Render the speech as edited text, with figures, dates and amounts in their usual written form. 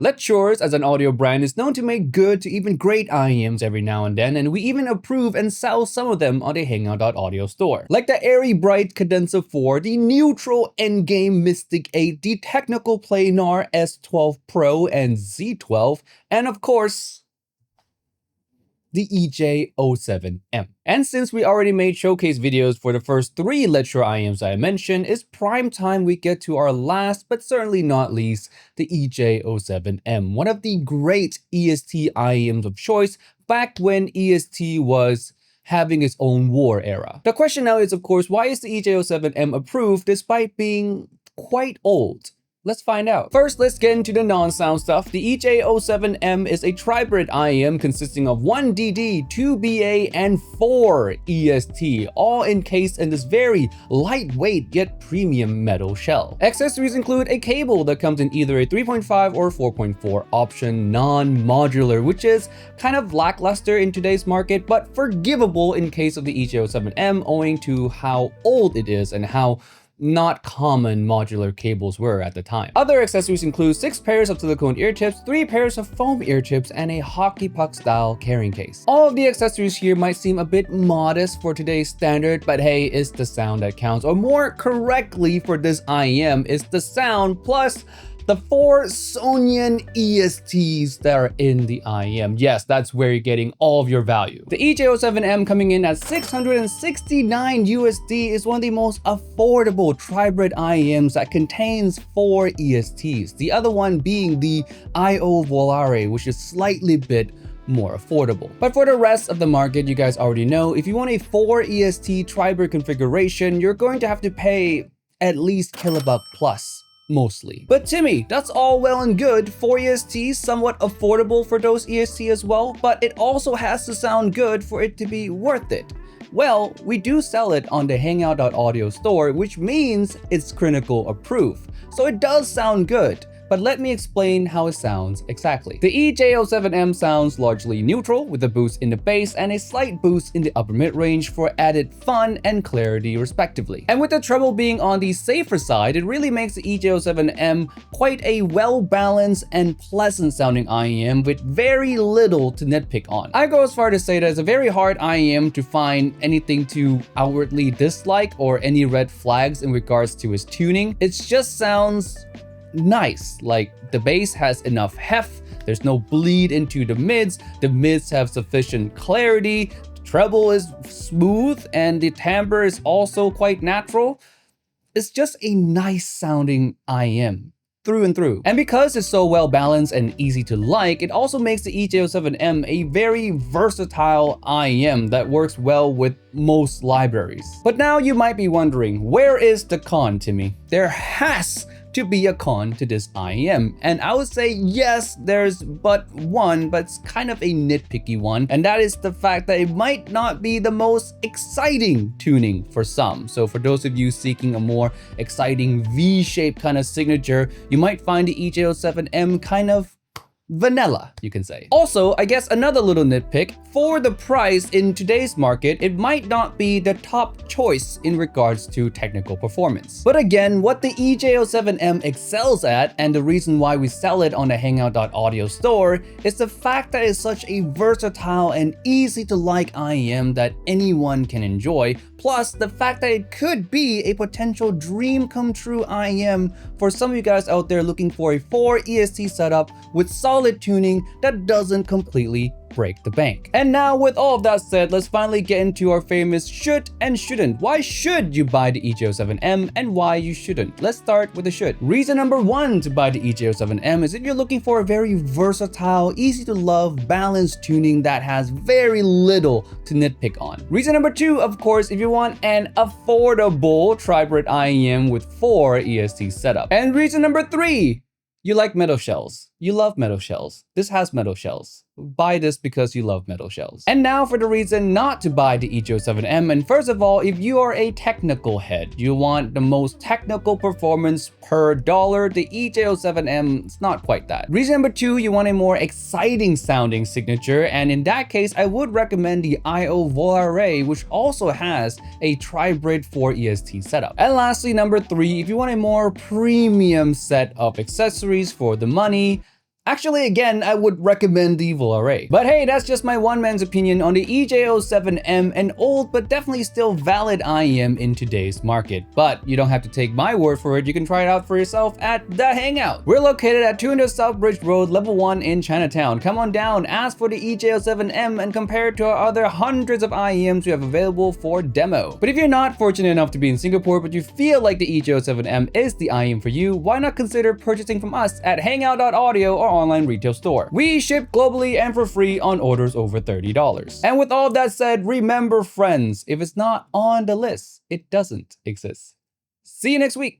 Letshuoer, as an audio brand, is known to make good to even great IEMs every now and then, and we even approve and sell some of them on the Hangout.audio store. Like the Airy Bright Cadenza 4, the Neutral Endgame Mystic 8, the Technical Planar S12 Pro and Z12, and of course, the EJ07M. And since we already made showcase videos for the first 3 Letshuoer IEMs I mentioned, it's prime time we get to our last, but certainly not least, the EJ07M, one of the great EST IEMs of choice back when EST was having its own war era. The question now is, of course, why is the EJ07M approved despite being quite old? Let's find out. First, let's get into the non-sound stuff. The EJ07M is a tribrid IEM consisting of 1 DD, 2 BA, and 4 EST, all encased in this very lightweight yet premium metal shell. Accessories include a cable that comes in either a 3.5 or 4.4 option, non-modular, which is kind of lackluster in today's market, but forgivable in case of the EJ07M owing to how old it is and how not common modular cables were at the time. Other accessories include 6 pairs of silicone ear tips, 3 pairs of foam ear tips, and a hockey puck style carrying case. All of the accessories here might seem a bit modest for today's standard, but hey, it's the sound that counts. Or more correctly for this IEM, it's the sound plus the 4 Sony ESTs that are in the IEM. Yes, that's where you're getting all of your value. The EJ07M coming in at $669 USD is one of the most affordable tribrid IEMs that contains 4 ESTs. The other one being the IO Volare, which is slightly bit more affordable. But for the rest of the market, you guys already know, if you want a 4 EST tribrid configuration, you're going to have to pay at least kilobuck plus. Mostly. But Timmy, that's all well and good. 4 ESTs, somewhat affordable for those EST as well, but it also has to sound good for it to be worth it. Well, we do sell it on the Hangout.audio store, which means it's critical approved. So it does sound good. But let me explain how it sounds exactly. The EJ07M sounds largely neutral with a boost in the bass and a slight boost in the upper mid-range for added fun and clarity respectively. And with the treble being on the safer side, it really makes the EJ07M quite a well-balanced and pleasant sounding IEM with very little to nitpick on. I go as far to say that it's a very hard IEM to find anything to outwardly dislike or any red flags in regards to its tuning. It just sounds nice. Like the bass has enough heft, there's no bleed into the mids have sufficient clarity, the treble is smooth, and the timbre is also quite natural. It's just a nice sounding IEM through and through. And because it's so well balanced and easy to like, it also makes the EJ07M a very versatile IEM that works well with most libraries. But now you might be wondering, where is the con, Timmy? There has to be a con to this IEM, and I would say yes, there's but one, but it's kind of a nitpicky one, and that is the fact that it might not be the most exciting tuning for some. So for those of you seeking a more exciting V-shaped kind of signature, you might find the EJ07M kind of vanilla, you can say. Also, I guess another little nitpick, for the price in today's market, it might not be the top choice in regards to technical performance. But again, what the EJ07M excels at, and the reason why we sell it on the Hangout.audio store, is the fact that it's such a versatile and easy to like IEM that anyone can enjoy, plus the fact that it could be a potential dream come true IEM for some of you guys out there looking for a 4 EST setup with solid tuning that doesn't completely break the bank. And now with all of that said, let's finally get into our famous should and shouldn't. Why should you buy the EJ07M and why you shouldn't? Let's start with the should. Reason number 1 to buy the EJ07M is if you're looking for a very versatile, easy to love, balanced tuning that has very little to nitpick on. Reason number 2, of course, if you want an affordable tribrid IEM with 4 EST setup. And reason number 3, you like metal shells. You love metal shells. This has metal shells. Buy this because you love metal shells. And now for the reason not to buy the EJ07M. And first of all, if you are a technical head, you want the most technical performance per dollar, the EJ07M is not quite that. Reason number 2, you want a more exciting sounding signature. And in that case, I would recommend the IO Volare, which also has a tribrid 4 EST setup. And lastly, number 3, if you want a more premium set of accessories for the money, Actually, again, I would recommend the Volare. But hey, that's just my one man's opinion on the EJ07M, an old but definitely still valid IEM in today's market. But you don't have to take my word for it, you can try it out for yourself at The Hangout. We're located at 200 South Bridge Road, level 1 in Chinatown. Come on down, ask for the EJ07M and compare it to our other hundreds of IEMs we have available for demo. But if you're not fortunate enough to be in Singapore but you feel like the EJ07M is the IEM for you, why not consider purchasing from us at Hangout.audio or online retail store. We ship globally and for free on orders over $30. And with all that said, remember friends, if it's not on the list, it doesn't exist. See you next week.